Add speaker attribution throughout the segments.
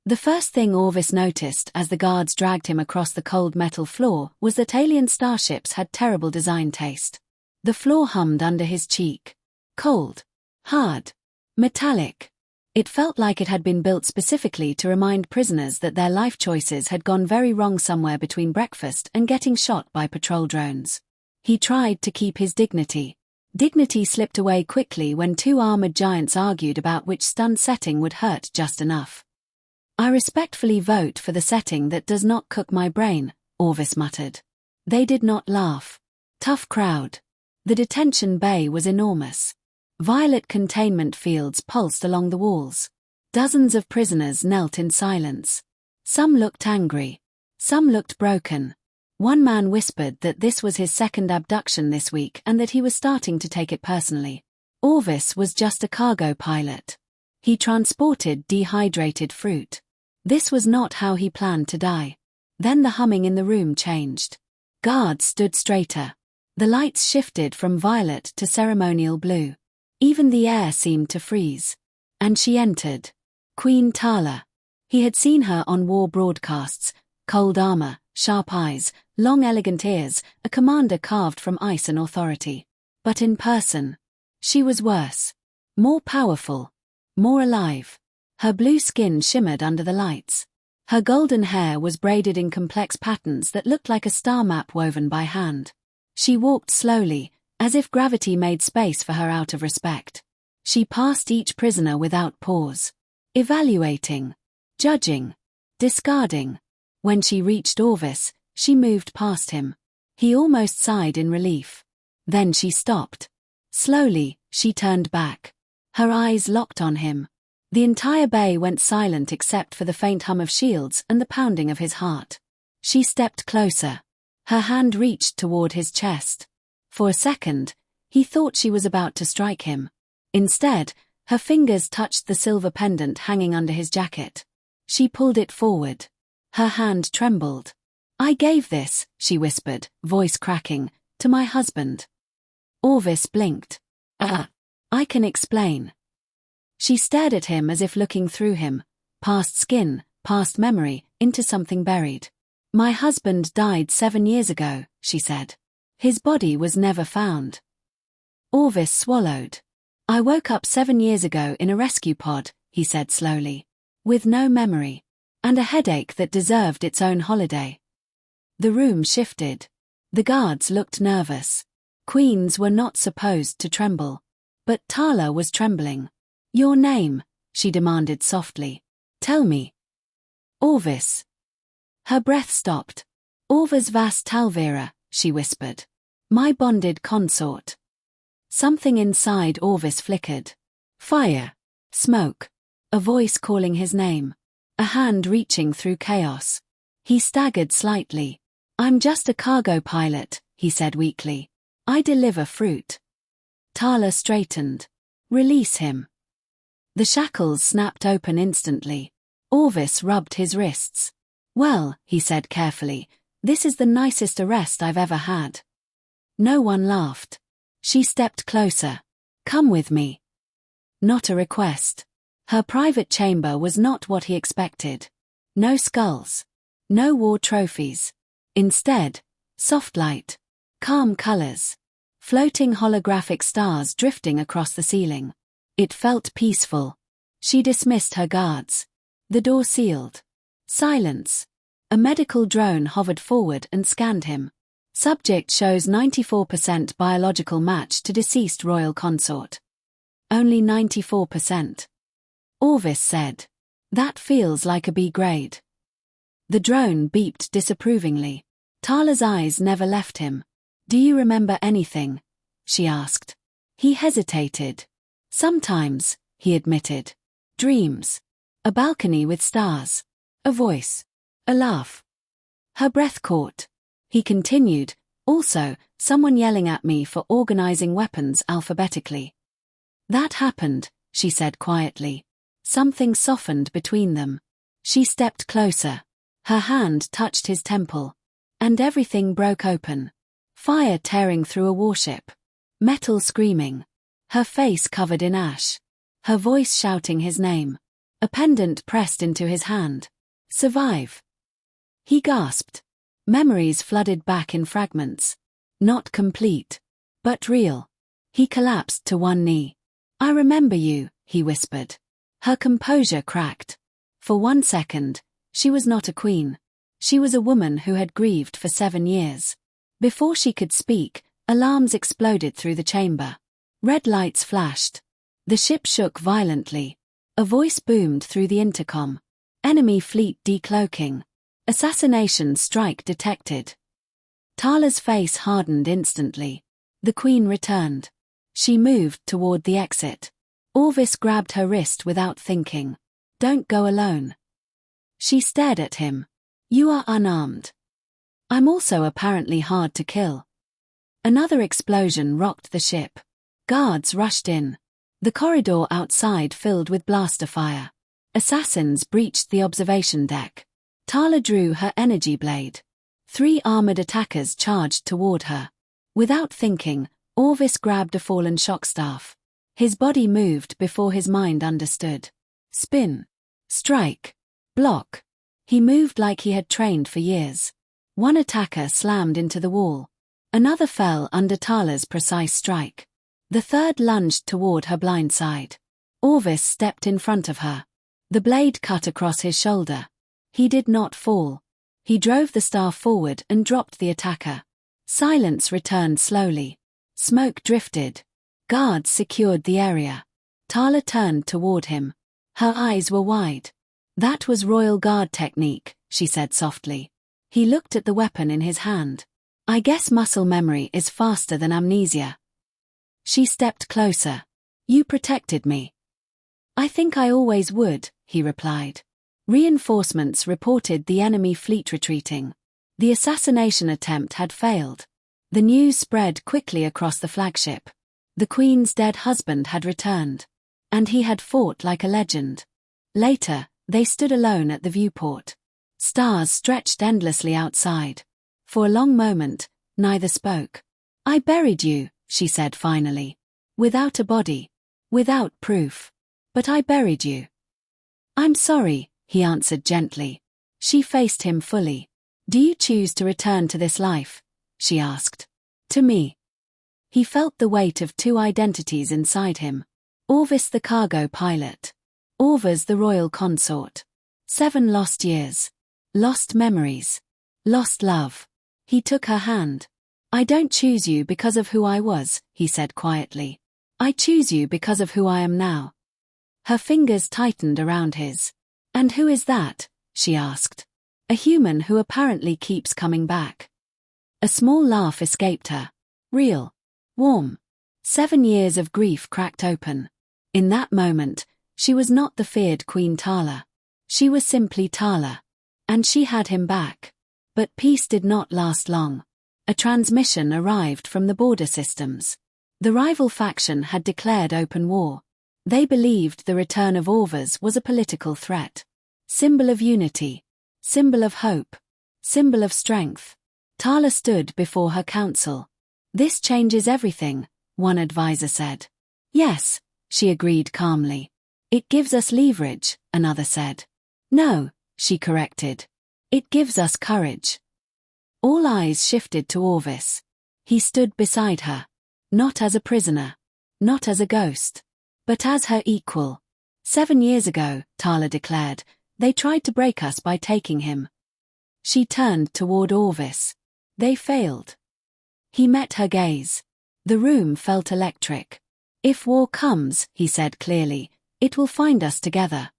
Speaker 1: The first thing Orvis noticed as the guards dragged him across the cold metal floor was that alien starships had terrible design taste. The floor hummed under his cheek. Cold. Hard. Metallic. It felt like it had been built specifically to remind prisoners that their life choices had gone very wrong somewhere between breakfast and getting shot by patrol drones. He tried to keep his dignity. Dignity slipped away quickly when two armored giants argued about which stun setting would hurt just enough. "I respectfully vote for the setting that does not cook my brain," Orvis muttered. They did not laugh. Tough crowd. The detention bay was enormous. Violet containment fields pulsed along the walls. Dozens of prisoners knelt in silence. Some looked angry. Some looked broken. One man whispered that this was his second abduction this week and that he was starting to take it personally. Orvis was just a cargo pilot. He transported dehydrated fruit. This was not how he planned to die. Then the humming in the room changed. Guards stood straighter. The lights shifted from violet to ceremonial blue. Even the air seemed to freeze. And she entered. Queen Tala. He had seen her on war broadcasts, cold armor, sharp eyes, long elegant ears, a commander carved from ice and authority. But in person, she was worse. More powerful. More alive. Her blue skin shimmered under the lights. Her golden hair was braided in complex patterns that looked like a star map woven by hand. She walked slowly, as if gravity made space for her out of respect. She passed each prisoner without pause. Evaluating. Judging. Discarding. When she reached Orvis, she moved past him. He almost sighed in relief. Then she stopped. Slowly, she turned back. Her eyes locked on him. The entire bay went silent except for the faint hum of shields and the pounding of his heart. She stepped closer. Her hand reached toward his chest. For a second, he thought she was about to strike him. Instead, her fingers touched the silver pendant hanging under his jacket. She pulled it forward. Her hand trembled. "I gave this," she whispered, voice cracking, "to my husband." Orvis blinked. I can explain." She stared at him as if looking through him, past skin, past memory, into something buried. "My husband died 7 years ago," she said. "His body was never found." Orvis swallowed. "I woke up 7 years ago in a rescue pod," he said slowly. "With no memory. And a headache that deserved its own holiday." The room shifted. The guards looked nervous. Queens were not supposed to tremble. But Tala was trembling. "Your name," she demanded softly. "Tell me." "Orvis." Her breath stopped. "Orvis Vas Talvira," she whispered. "My bonded consort." Something inside Orvis flickered. Fire. Smoke. A voice calling his name. A hand reaching through chaos. He staggered slightly. "I'm just a cargo pilot," he said weakly. "I deliver fruit." Tala straightened. "Release him." The shackles snapped open instantly. Orvis rubbed his wrists. "Well," he said carefully, "this is the nicest arrest I've ever had." No one laughed. She stepped closer. "Come with me." Not a request. Her private chamber was not what he expected. No skulls. No war trophies. Instead, soft light. Calm colors. Floating holographic stars drifting across the ceiling. It felt peaceful. She dismissed her guards. The door sealed. Silence. A medical drone hovered forward and scanned him. Subject shows 94% biological match to deceased royal consort. Only 94%. Orvis said. "That feels like a B grade." The drone beeped disapprovingly. Tala's eyes never left him. "Do you remember anything?" she asked. He hesitated. "Sometimes," he admitted. "Dreams. A balcony with stars. A voice. A laugh." Her breath caught. He continued, "Also, someone yelling at me for organizing weapons alphabetically." "That happened," she said quietly. Something softened between them. She stepped closer. Her hand touched his temple. And everything broke open. Fire tearing through a warship. Metal screaming. Her face covered in ash. Her voice shouting his name. A pendant pressed into his hand. Survive. He gasped. Memories flooded back in fragments. Not complete. But real. He collapsed to one knee. I remember you, he whispered. Her composure cracked. For 1 second, she was not a queen. She was a woman who had grieved for 7 years. Before she could speak, alarms exploded through the chamber. Red lights flashed. The ship shook violently. A voice boomed through the intercom. Enemy fleet decloaking. Assassination strike detected. Tala's face hardened instantly. The queen returned. She moved toward the exit. Orvis grabbed her wrist without thinking. Don't go alone. She stared at him. You are unarmed. I'm also apparently hard to kill. Another explosion rocked the ship. Guards rushed in. The corridor outside filled with blaster fire. Assassins breached the observation deck. Tala drew her energy blade. 3 armored attackers charged toward her. Without thinking, Orvis grabbed a fallen shock staff. His body moved before his mind understood. Spin. Strike. Block. He moved like he had trained for years. One attacker slammed into the wall. Another fell under Tala's precise strike. The third lunged toward her blind side. Orvis stepped in front of her. The blade cut across his shoulder. He did not fall. He drove the staff forward and dropped the attacker. Silence returned slowly. Smoke drifted. Guards secured the area. Tala turned toward him. Her eyes were wide. That was Royal Guard technique, she said softly. He looked at the weapon in his hand. I guess muscle memory is faster than amnesia. She stepped closer. You protected me. I think I always would, he replied. Reinforcements reported the enemy fleet retreating. The assassination attempt had failed. The news spread quickly across the flagship. The Queen's dead husband had returned. And he had fought like a legend. Later, they stood alone at the viewport. Stars stretched endlessly outside. For a long moment, neither spoke. I buried you, she said finally. Without a body. Without proof. But I buried you. I'm sorry, he answered gently. She faced him fully. Do you choose to return to this life? She asked. To me. He felt the weight of 2 identities inside him. Orvis the cargo pilot. Orvis the royal consort. 7 lost years. Lost memories. Lost love. He took her hand. I don't choose you because of who I was, he said quietly. I choose you because of who I am now. Her fingers tightened around his. And who is that? She asked. A human who apparently keeps coming back. A small laugh escaped her. Real. Warm. 7 years of grief cracked open. In that moment, she was not the feared Queen Tala. She was simply Tala. And she had him back. But peace did not last long. A transmission arrived from the border systems. The rival faction had declared open war. They believed the return of Orvis was a political threat. Symbol of unity. Symbol of hope. Symbol of strength. Tala stood before her council. This changes everything, one advisor said. Yes, she agreed calmly. It gives us leverage, another said. No, she corrected. It gives us courage. All eyes shifted to Orvis. He stood beside her. Not as a prisoner. Not as a ghost. But as her equal. 7 years ago, Tala declared, they tried to break us by taking him. She turned toward Orvis. They failed. He met her gaze. The room felt electric. If war comes, he said clearly, it will find us together.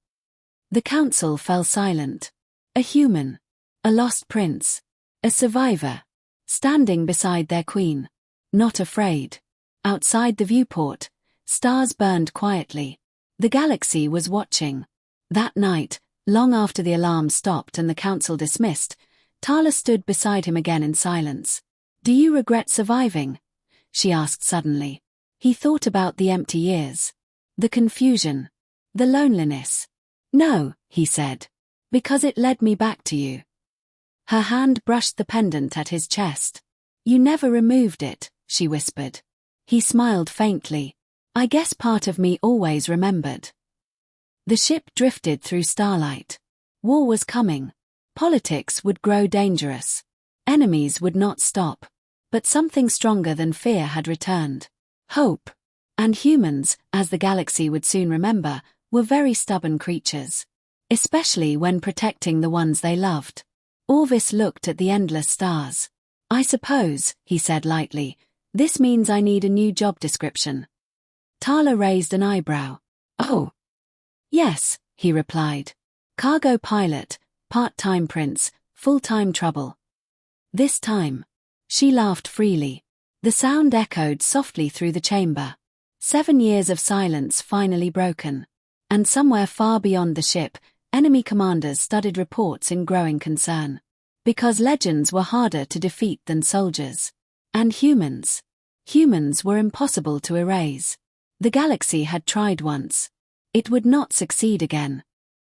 Speaker 1: The council fell silent. A human. A lost prince. A survivor. Standing beside their queen. Not afraid. Outside the viewport, stars burned quietly. The galaxy was watching. That night, long after the alarm stopped and the council dismissed, Tala stood beside him again in silence. Do you regret surviving? She asked suddenly. He thought about the empty years. The confusion. The loneliness. No, he said. Because it led me back to you. Her hand brushed the pendant at his chest. You never removed it, she whispered. He smiled faintly. I guess part of me always remembered. The ship drifted through starlight. War was coming. Politics would grow dangerous. Enemies would not stop. But something stronger than fear had returned. Hope. And humans, as the galaxy would soon remember, were very stubborn creatures. Especially when protecting the ones they loved. Orvis looked at the endless stars. I suppose, he said lightly, this means I need a new job description. Tala raised an eyebrow. Oh. Yes, he replied. Cargo pilot, part-time prince, full-time trouble. This time. She laughed freely. The sound echoed softly through the chamber. 7 years of silence finally broken. And somewhere far beyond the ship, enemy commanders studied reports in growing concern. Because legends were harder to defeat than soldiers. And humans. Humans were impossible to erase. The galaxy had tried once. It would not succeed again.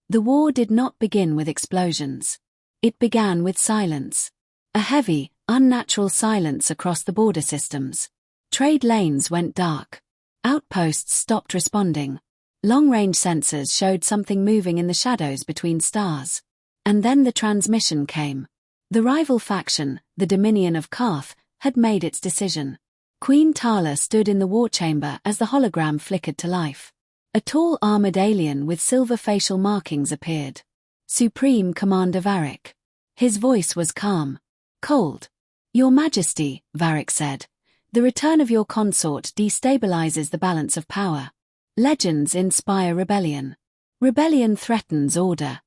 Speaker 1: The war did not begin with explosions. It began with silence. A heavy, unnatural silence across the border systems. Trade lanes went dark. Outposts stopped responding. Long-range sensors showed something moving in the shadows between stars. And then the transmission came. The rival faction, the Dominion of Karth, had made its decision. Queen Tala stood in the war chamber as the hologram flickered to life. A tall armored alien with silver facial markings appeared. Supreme Commander Varric. His voice was calm. Cold. Your Majesty, Varric said. The return of your consort destabilizes the balance of power. Legends inspire rebellion. Rebellion threatens order.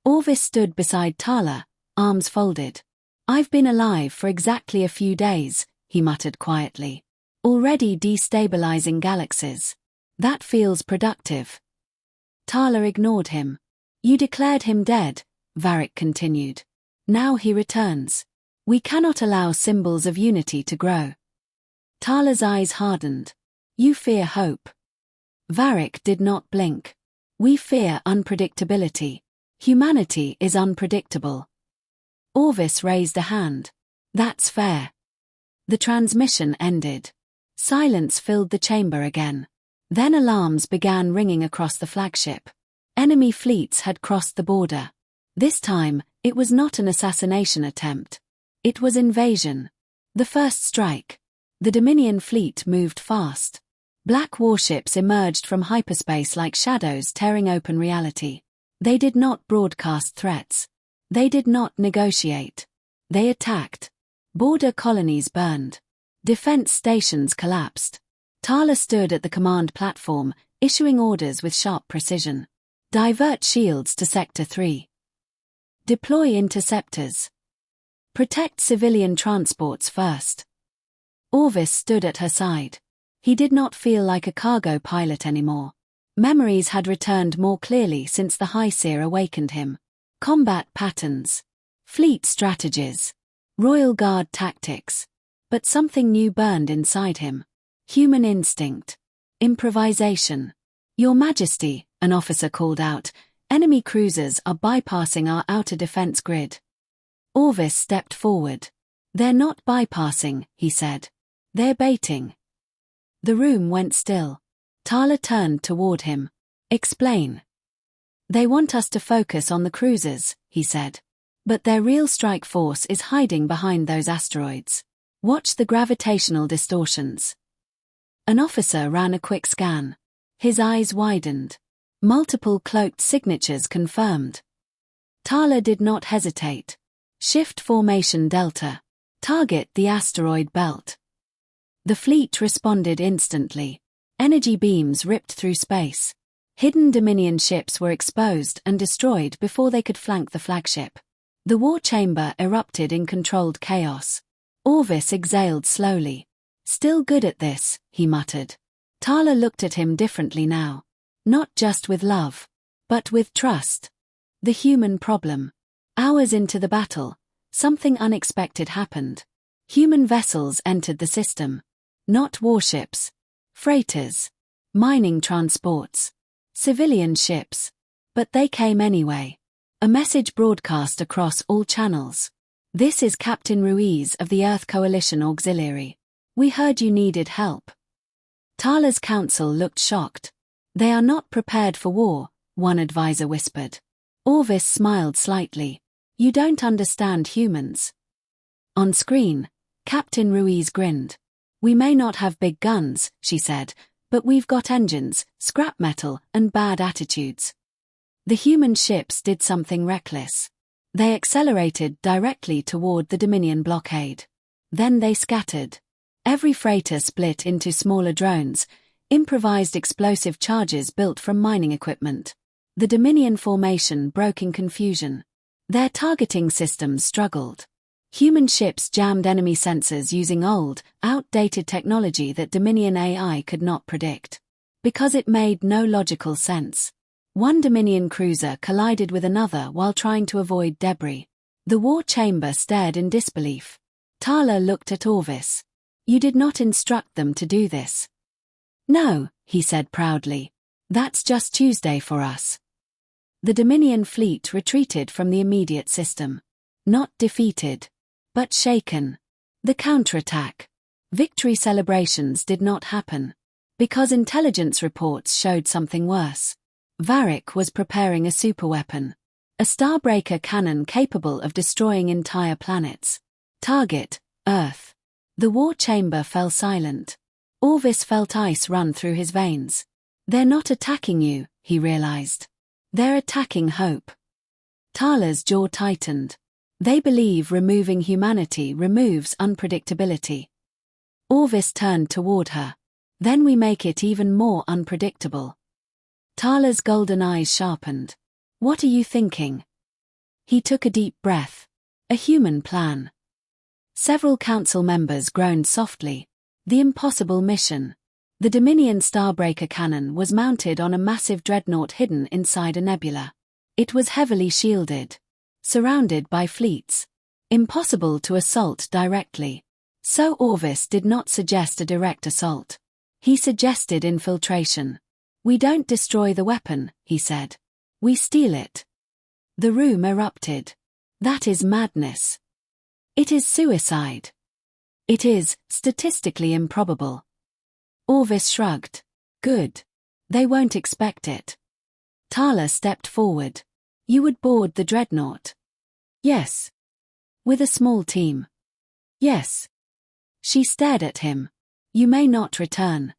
Speaker 1: Orvis stood beside Tala, arms folded. I've been alive for exactly a few days, he muttered quietly. Already destabilizing galaxies. That feels productive. Tala ignored him. You declared him dead, Varric continued. Now he returns. We cannot allow symbols of unity to grow. Tala's eyes hardened. You fear hope. Varric did not blink. We fear unpredictability. Humanity is unpredictable. Orvis raised a hand. That's fair. The transmission ended. Silence filled the chamber again. Then alarms began ringing across the flagship. Enemy fleets had crossed the border. This time, it was not an assassination attempt. It was invasion. The first strike. The Dominion fleet moved fast. Black warships emerged from hyperspace like shadows tearing open reality. They did not broadcast threats. They did not negotiate. They attacked. Border colonies burned. Defense stations collapsed. Tala stood at the command platform, issuing orders with sharp precision. Divert shields to Sector 3. Deploy interceptors. Protect civilian transports first. Orvis stood at her side. He did not feel like a cargo pilot anymore. Memories had returned more clearly since the High Seer awakened him. Combat patterns. Fleet strategies. Royal Guard tactics. But something new burned inside him. Human instinct. Improvisation. Your Majesty, an officer called out, enemy cruisers are bypassing our outer defense grid. Orvis stepped forward. They're not bypassing, he said. They're baiting. The room went still. Tala turned toward him. Explain. They want us to focus on the cruisers, he said. But their real strike force is hiding behind those asteroids. Watch the gravitational distortions. An officer ran a quick scan. His eyes widened. Multiple cloaked signatures confirmed. Tala did not hesitate. Shift formation Delta. Target the asteroid belt. The fleet responded instantly. Energy beams ripped through space. Hidden Dominion ships were exposed and destroyed before they could flank the flagship. The war chamber erupted in controlled chaos. Orvis exhaled slowly. Still good at this, he muttered. Tala looked at him differently now. Not just with love, but with trust. The human problem. Hours into the battle, something unexpected happened. Human vessels entered the system. Not warships. Freighters. Mining transports. Civilian ships. But they came anyway. A message broadcast across all channels. This is Captain Ruiz of the Earth Coalition Auxiliary. We heard you needed help. Tala's council looked shocked. They are not prepared for war, one advisor whispered. Orvis smiled slightly. You don't understand humans. On screen, Captain Ruiz grinned. We may not have big guns, she said, but we've got engines, scrap metal, and bad attitudes. The human ships did something reckless. They accelerated directly toward the Dominion blockade. Then they scattered. Every freighter split into smaller drones, improvised explosive charges built from mining equipment. The Dominion formation broke in confusion. Their targeting systems struggled. Human ships jammed enemy sensors using old, outdated technology that Dominion AI could not predict. Because it made no logical sense. One Dominion cruiser collided with another while trying to avoid debris. The war chamber stared in disbelief. Tala looked at Orvis. You did not instruct them to do this. No, he said proudly. That's just Tuesday for us. The Dominion fleet retreated from the immediate system. Not defeated, but shaken. The counterattack. Victory celebrations did not happen. Because intelligence reports showed something worse. Varric was preparing a superweapon. A starbreaker cannon capable of destroying entire planets. Target, Earth. The war chamber fell silent. Orvis felt ice run through his veins. They're not attacking you, he realized. They're attacking hope. Tala's jaw tightened. They believe removing humanity removes unpredictability. Orvis turned toward her. Then we make it even more unpredictable. Tala's golden eyes sharpened. What are you thinking? He took a deep breath. A human plan. Several council members groaned softly. The impossible mission. The Dominion Starbreaker cannon was mounted on a massive dreadnought hidden inside a nebula. It was heavily shielded. Surrounded by fleets. Impossible to assault directly. So Orvis did not suggest a direct assault. He suggested infiltration. We don't destroy the weapon, he said. We steal it. The room erupted. That is madness. It is suicide. It is statistically improbable. Orvis shrugged. Good. They won't expect it. Tala stepped forward. You would board the dreadnought? Yes. With a small team? Yes. She stared at him. You may not return.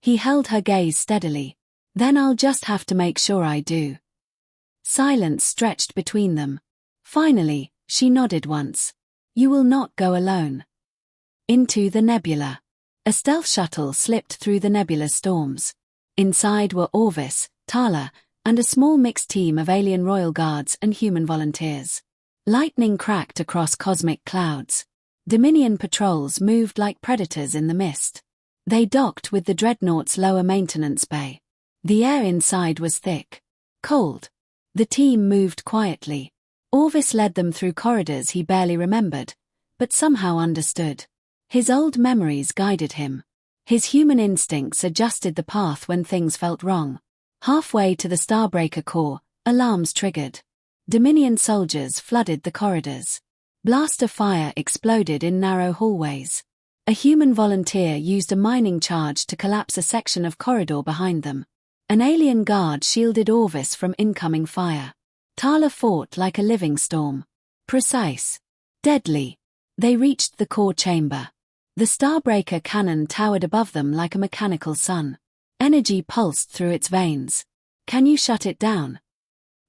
Speaker 1: He held her gaze steadily. Then I'll just have to make sure I do. Silence stretched between them. Finally, she nodded once. You will not go alone. Into the nebula. A stealth shuttle slipped through the nebula's storms. Inside were Orvis, Tala, and a small mixed team of alien royal guards and human volunteers. Lightning cracked across cosmic clouds. Dominion patrols moved like predators in the mist. They docked with the dreadnought's lower maintenance bay. The air inside was thick. Cold. The team moved quietly. Orvis led them through corridors he barely remembered, but somehow understood. His old memories guided him. His human instincts adjusted the path when things felt wrong. Halfway to the Starbreaker core, alarms triggered. Dominion soldiers flooded the corridors. Blaster fire exploded in narrow hallways. A human volunteer used a mining charge to collapse a section of corridor behind them. An alien guard shielded Orvis from incoming fire. Tala fought like a living storm. Precise. Deadly. They reached the core chamber. The Starbreaker cannon towered above them like a mechanical sun. Energy pulsed through its veins. Can you shut it down?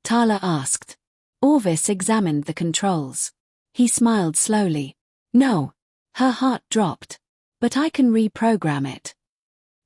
Speaker 1: Tala asked. Orvis examined the controls. He smiled slowly. No. Her heart dropped. But I can reprogram it.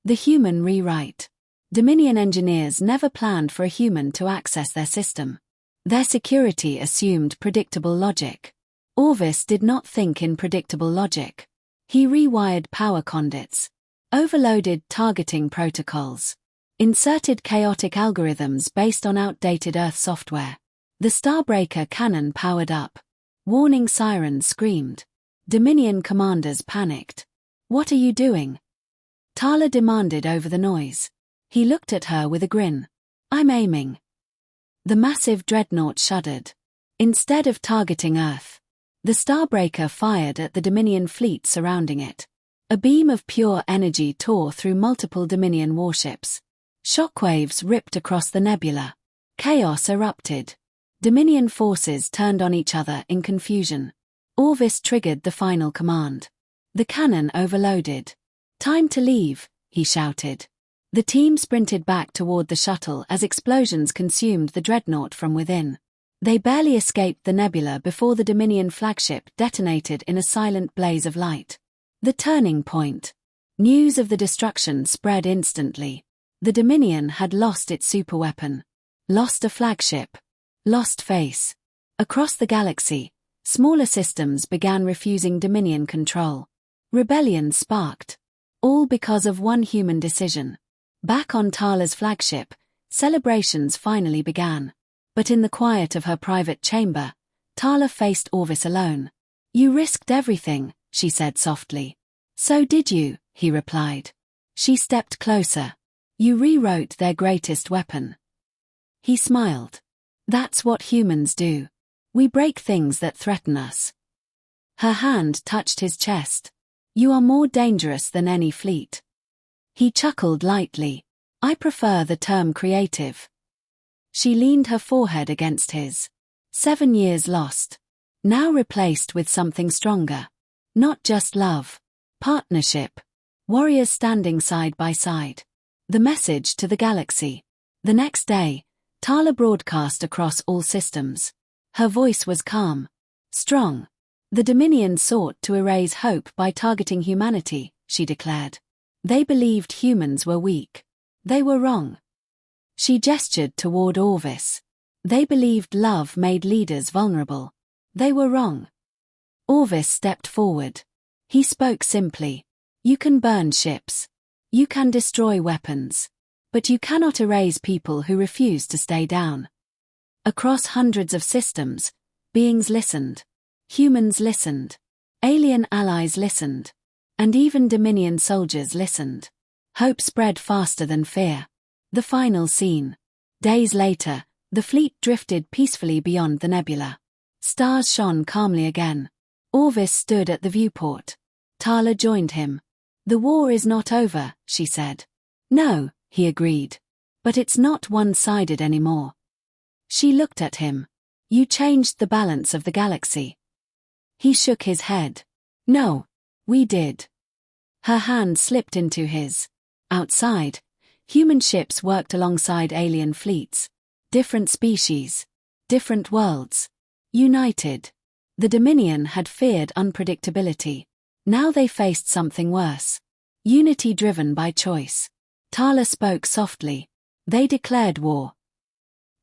Speaker 1: The human rewrite. Dominion engineers never planned for a human to access their system. Their security assumed predictable logic. Orvis did not think in predictable logic. He rewired power conduits. Overloaded targeting protocols. Inserted chaotic algorithms based on outdated Earth software. The Starbreaker cannon powered up. Warning sirens screamed. Dominion commanders panicked. What are you doing? Tala demanded over the noise. He looked at her with a grin. I'm aiming. The massive dreadnought shuddered. Instead of targeting Earth, the Starbreaker fired at the Dominion fleet surrounding it. A beam of pure energy tore through multiple Dominion warships. Shockwaves ripped across the nebula. Chaos erupted. Dominion forces turned on each other in confusion. Orvis triggered the final command. The cannon overloaded. "Time to leave," he shouted. The team sprinted back toward the shuttle as explosions consumed the dreadnought from within. They barely escaped the nebula before the Dominion flagship detonated in a silent blaze of light. The turning point. News of the destruction spread instantly. The Dominion had lost its superweapon. Lost a flagship. Lost face. Across the galaxy, smaller systems began refusing Dominion control. Rebellion sparked. All because of one human decision. Back on Tala's flagship, celebrations finally began. But in the quiet of her private chamber, Tala faced Orvis alone. "You risked everything," she said softly. "So did you," he replied. She stepped closer. "You rewrote their greatest weapon." He smiled. "That's what humans do. We break things that threaten us." Her hand touched his chest. "You are more dangerous than any fleet." He chuckled lightly. "I prefer the term creative." She leaned her forehead against his. 7 years lost. Now replaced with something stronger. Not just love. Partnership. Warriors standing side by side. The message to the galaxy. The next day, Tala broadcast across all systems. Her voice was calm. Strong. "The Dominion sought to erase hope by targeting humanity," she declared. "They believed humans were weak. They were wrong." She gestured toward Orvis. "They believed love made leaders vulnerable. They were wrong." Orvis stepped forward. He spoke simply. "You can burn ships. You can destroy weapons. But you cannot erase people who refuse to stay down." Across hundreds of systems, beings listened. Humans listened. Alien allies listened. And even Dominion soldiers listened. Hope spread faster than fear. The final scene. Days later, the fleet drifted peacefully beyond the nebula. Stars shone calmly again. Orvis stood at the viewport. Tala joined him. "The war is not over," she said. "No," he agreed. "But it's not one-sided anymore." She looked at him. "You changed the balance of the galaxy." He shook his head. "No, we did." Her hand slipped into his. Outside, human ships worked alongside alien fleets. Different species. Different worlds. United. The Dominion had feared unpredictability. Now they faced something worse. Unity driven by choice. Tala spoke softly. "They declared war."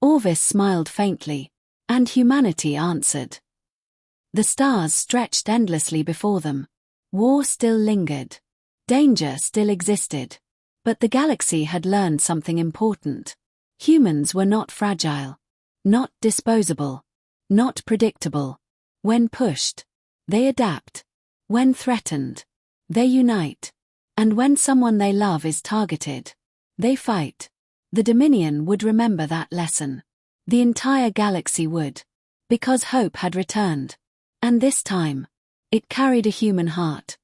Speaker 1: Orvis smiled faintly. And humanity answered. The stars stretched endlessly before them. War still lingered. Danger still existed. But the galaxy had learned something important. Humans were not fragile. Not disposable. Not predictable. When pushed, they adapt. When threatened, they unite. And when someone they love is targeted, they fight. The Dominion would remember that lesson. The entire galaxy would. Because hope had returned. And this time, it carried a human heart.